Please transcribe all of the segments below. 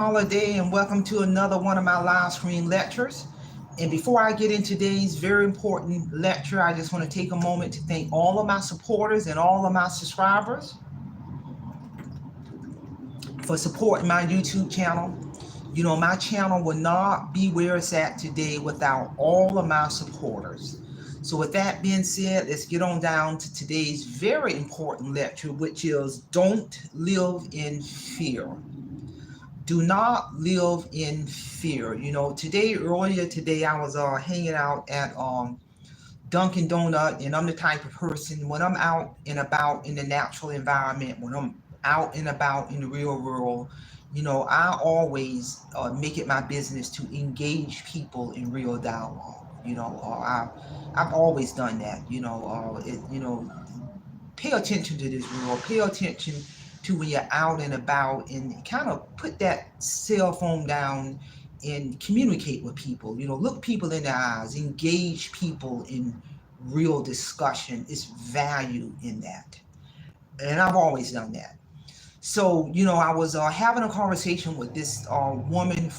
Holiday, and welcome to another one of my live stream lectures. And before I get into today's very important lecture, I just want to take a moment to thank all of my supporters and all of my subscribers for supporting my YouTube channel. You know, my channel would not be where it's at today without all of my supporters. So with that being said, let's get on down to today's very important lecture, which is Don't Live in Fear. Do not live in fear. You know, earlier today, I was hanging out at Dunkin' Donut, and I'm the type of person when I'm out and about in the natural environment, when I'm out and about in the real world, you know, I always make it my business to engage people in real dialogue. I've always done that. Pay attention to this world. Pay attention to when you're out and about, and kind of put that cell phone down and communicate with people. You know, look people in the eyes, engage people in real discussion. It's value in that. And I've always done that. So, you know, I was having a conversation with this woman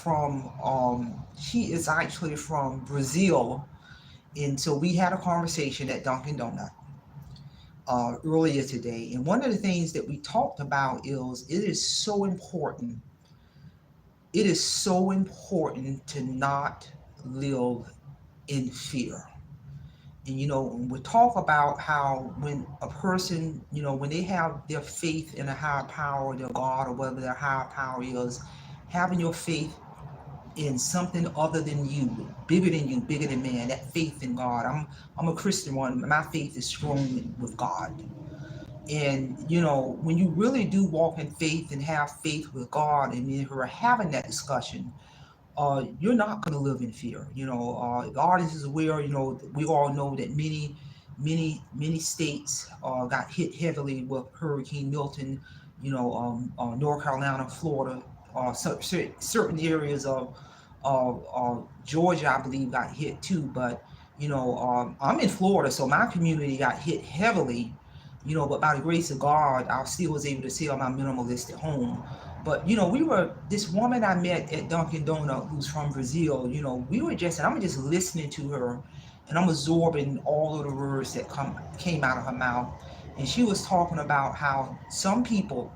she is actually from Brazil. And so we had a conversation at Dunkin' Donut earlier today. And one of the things that we talked about is it is so important to not live in fear. And you know, we talk about how when a person, you know, when they have their faith in a higher power, their God, or whatever their higher power is, having your faith in something other than you, bigger than man, that faith in God. I'm a Christian one. My faith is strong with God. And you know, when you really do walk in faith and have faith with God, and you're having that discussion, you're not going to live in fear. You know, God is aware. You know, we all know that many states got hit heavily with Hurricane Milton. You know, North Carolina, Florida, certain areas of Georgia, I believe, got hit too. But you know, I'm in Florida, so my community got hit heavily. You know, but by the grace of God, I still was able to sell my minimalistic home. But you know, this woman I met at Dunkin' Donut who's from Brazil. You know, and I'm just listening to her, and I'm absorbing all of the words that came out of her mouth. And she was talking about how some people,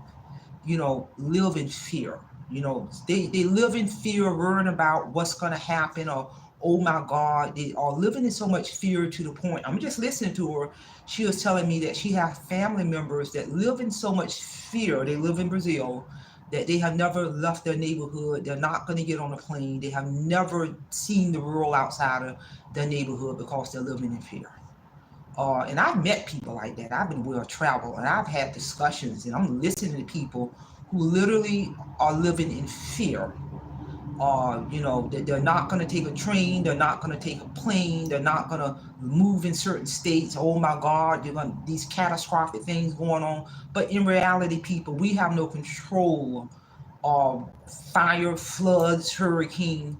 you know, live in fear. You know, they live in fear, worrying about what's going to happen, or oh my God, they are living in so much fear to the point. I'm just listening to her. She was telling me that she has family members that live in so much fear. They live in Brazil, that they have never left their neighborhood. They're not going to get on a plane. They have never seen the world outside of their neighborhood because they're living in fear. And I've met people like that. I've been well traveled, and I've had discussions, and I'm listening to people who literally are living in fear. You know, that they're not going to take a train, they're not going to take a plane, they're not going to move in certain states. Oh my God, these catastrophic things going on. But in reality, people, we have no control of fire, floods, hurricane.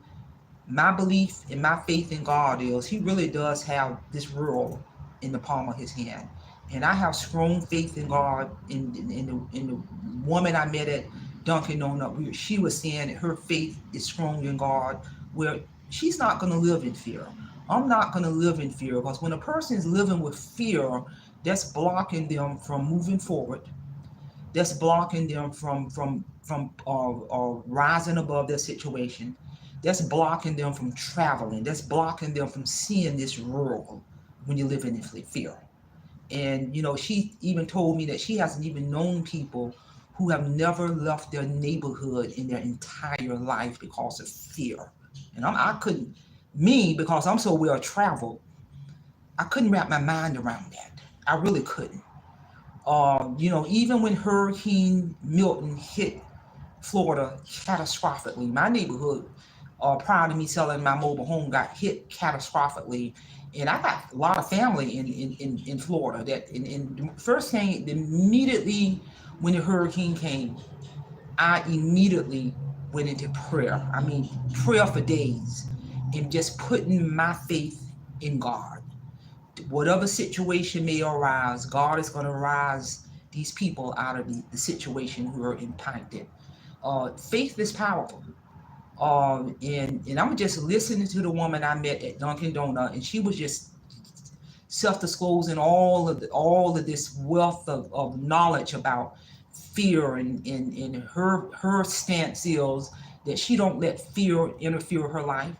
My belief and my faith in God is He really does have this world in the palm of His hand. And I have strong faith in God. In the woman I met at Dunkin' Donut, she was saying that her faith is strong in God, where she's not going to live in fear. I'm not going to live in fear, because when a person is living with fear, that's blocking them from moving forward. That's blocking them from rising above their situation. That's blocking them from traveling. That's blocking them from seeing this world when you're living in fear. And you know, she even told me that she hasn't even known people who have never left their neighborhood in their entire life because of fear. And I couldn't, me, because I'm so well traveled, I couldn't wrap my mind around that. I really couldn't. You know, even when Hurricane Milton hit Florida catastrophically, my neighborhood, prior to me selling my mobile home, got hit catastrophically. And I got a lot of family in Florida. And the first thing, immediately when the hurricane came, I immediately went into prayer. I mean, prayer for days, and just putting my faith in God. Whatever situation may arise, God is going to rise these people out of the situation who are impacted. Faith is powerful. And I'm just listening to the woman I met at Dunkin' Donut, and she was just self-disclosing all of this wealth of knowledge about fear, and her stance is that she don't let fear interfere with her life.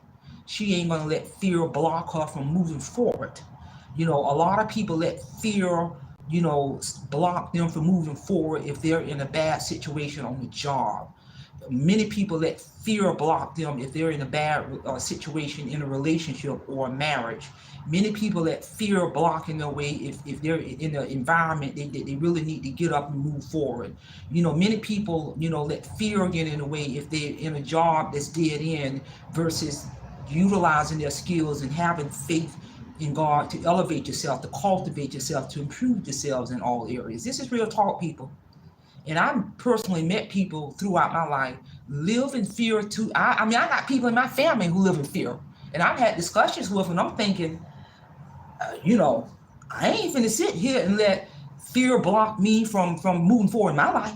She ain't gonna let fear block her from moving forward. A lot of people let fear, block them from moving forward if they're in a bad situation on the job. Many people let fear block them if they're in a bad situation in a relationship or a marriage. Many people let fear block in their way if they're in an environment they really need to get up and move forward. Many people, let fear get in the way if they're in a job that's dead end versus utilizing their skills and having faith in God to elevate yourself, to cultivate yourself, to improve yourselves in all areas. This is real talk, people. And I've personally met people throughout my life live in fear too. I mean, I got people in my family who live in fear. And I've had discussions with them. I'm thinking, I ain't finna sit here and let fear block me from moving forward in my life.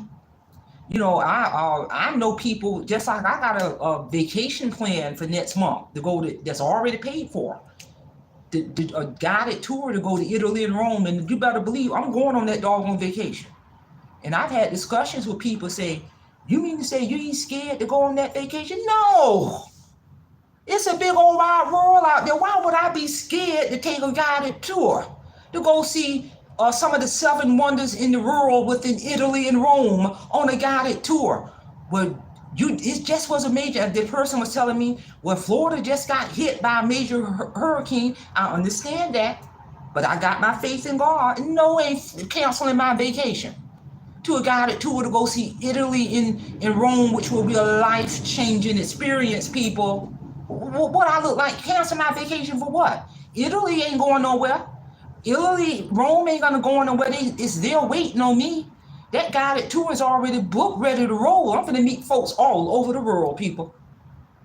I know people, just like I got a vacation plan for next month to go to, that's already paid for. A guided tour to go to Italy and Rome, and you better believe I'm going on that doggone vacation. And I've had discussions with people say, you mean to say you ain't scared to go on that vacation? No. It's a big old wide world out there. Why would I be scared to take a guided tour to go see some of the 7 wonders in the world within Italy and Rome on a guided tour? Well, it just was a major, the person was telling me, well, Florida just got hit by a major hurricane. I understand that, but I got my faith in God. No, ain't canceling my vacation to a guided tour to go see Italy in Rome, which will be a life-changing experience, people. What I look like? Cancel my vacation for what? Italy ain't going nowhere. Rome ain't gonna go nowhere. It's there waiting on me. That guided tour is already booked, ready to roll. I'm gonna meet folks all over the world, people.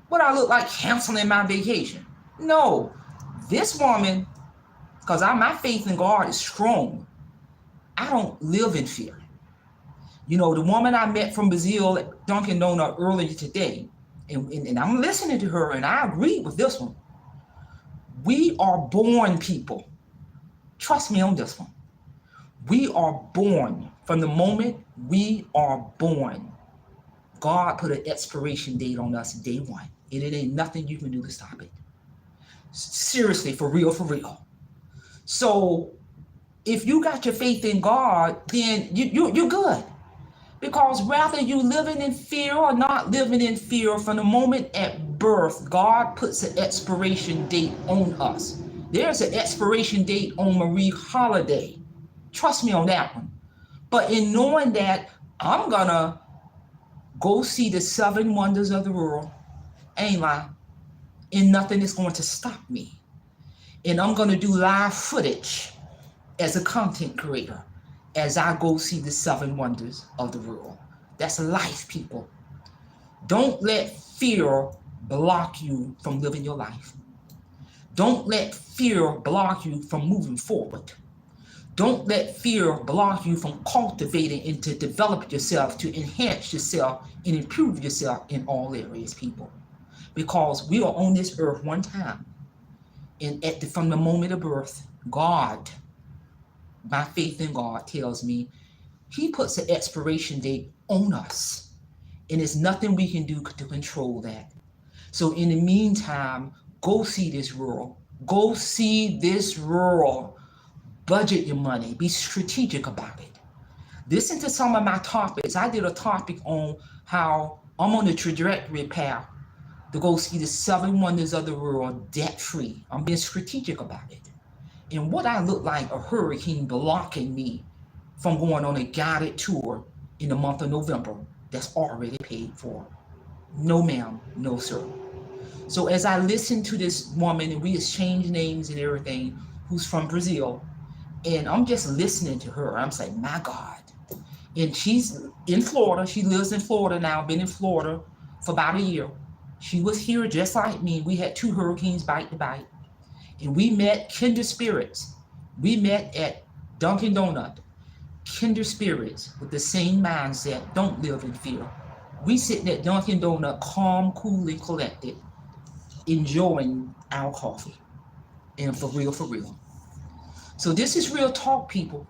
What I look like canceling my vacation? No. This woman, because my faith in God is strong, I don't live in fear. The woman I met from Brazil at Dunkin' Donut earlier today, and I'm listening to her, and I agree with this one. We are born people. Trust me on this one. We are born. From the moment we are born, God put an expiration date on us day one. And it ain't nothing you can do to stop it. Seriously, for real, for real. So if you got your faith in God, then you're good. Because whether you living in fear or not living in fear, from the moment at birth, God puts an expiration date on us. There's an expiration date on Marie Holiday. Trust me on that one. But in knowing that I'm gonna go see the 7 wonders of the world, ain't lying, and nothing is going to stop me. And I'm gonna do live footage as a content creator as I go see the 7 wonders of the world. That's life, people. Don't let fear block you from living your life. Don't let fear block you from moving forward. Don't let fear block you from cultivating and to develop yourself, to enhance yourself and improve yourself in all areas, people. Because we are on this earth one time. And from the moment of birth, God, my faith in God tells me He puts an expiration date on us. And there's nothing we can do to control that. So in the meantime, go see this world. Go see this world. Budget your money. Be strategic about it. Listen to some of my topics. I did a topic on how I'm on the trajectory path to go see the 7 wonders of the world debt-free. I'm being strategic about it. And what I look like a hurricane blocking me from going on a guided tour in the month of November that's already paid for. No ma'am, no sir. So as I listen to this woman, and we exchange names and everything, who's from Brazil, and I'm just listening to her, I'm saying, my God. And she's in Florida. She lives in Florida now, been in Florida for about a year. She was here just like me. We had 2 hurricanes bite to bite. And we met kindred spirits. We met at Dunkin' Donut. Kindred spirits with the same mindset. Don't live in fear. We sitting at Dunkin' Donut, calm, cool, and collected, enjoying our coffee. And for real, for real. So this is real talk, people.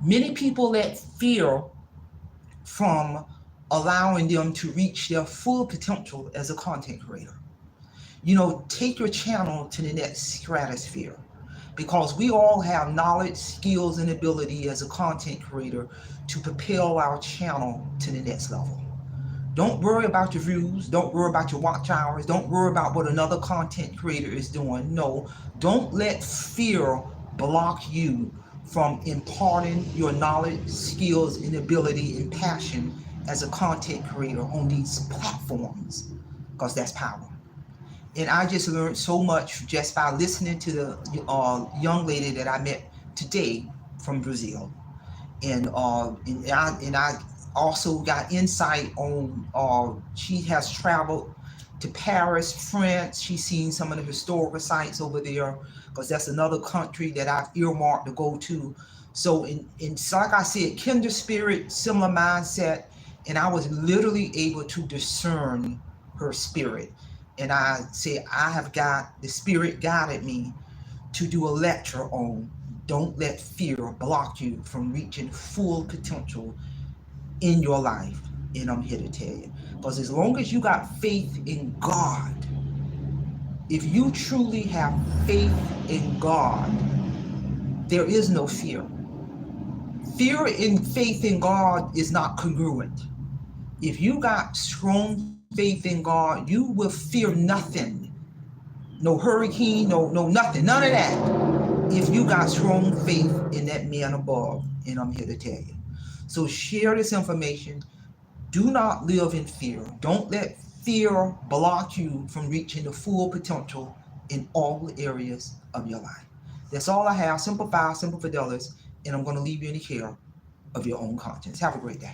Many people let fear from allowing them to reach their full potential as a content creator. Take your channel to the next stratosphere, because we all have knowledge, skills, and ability as a content creator to propel our channel to the next level. Don't worry about your views. Don't worry about your watch hours. Don't worry about what another content creator is doing. No, don't let fear block you from imparting your knowledge, skills, and ability and passion as a content creator on these platforms, because that's power. And I just learned so much just by listening to the young lady that I met today from Brazil. And I also got insight on, she has traveled to Paris, France. She's seen some of the historical sites over there, because that's another country that I've earmarked to go to. So like I said, kindred spirit, similar mindset, and I was literally able to discern her spirit. And I said, I have got, the spirit guided me to do a lecture on don't let fear block you from reaching full potential in your life. And I'm here to tell you, because as long as you got faith in God, if you truly have faith in God, there is no fear. Fear and faith in God is not congruent. If you got strong faith in God, you will fear nothing. No hurricane, no nothing, none of that. If you got strong faith in that man above, and I'm here to tell you. So share this information. Do not live in fear. Don't let fear block you from reaching the full potential in all areas of your life. That's all I have. Simple Five, Simple Fidelis, and I'm going to leave you in the care of your own conscience. Have a great day.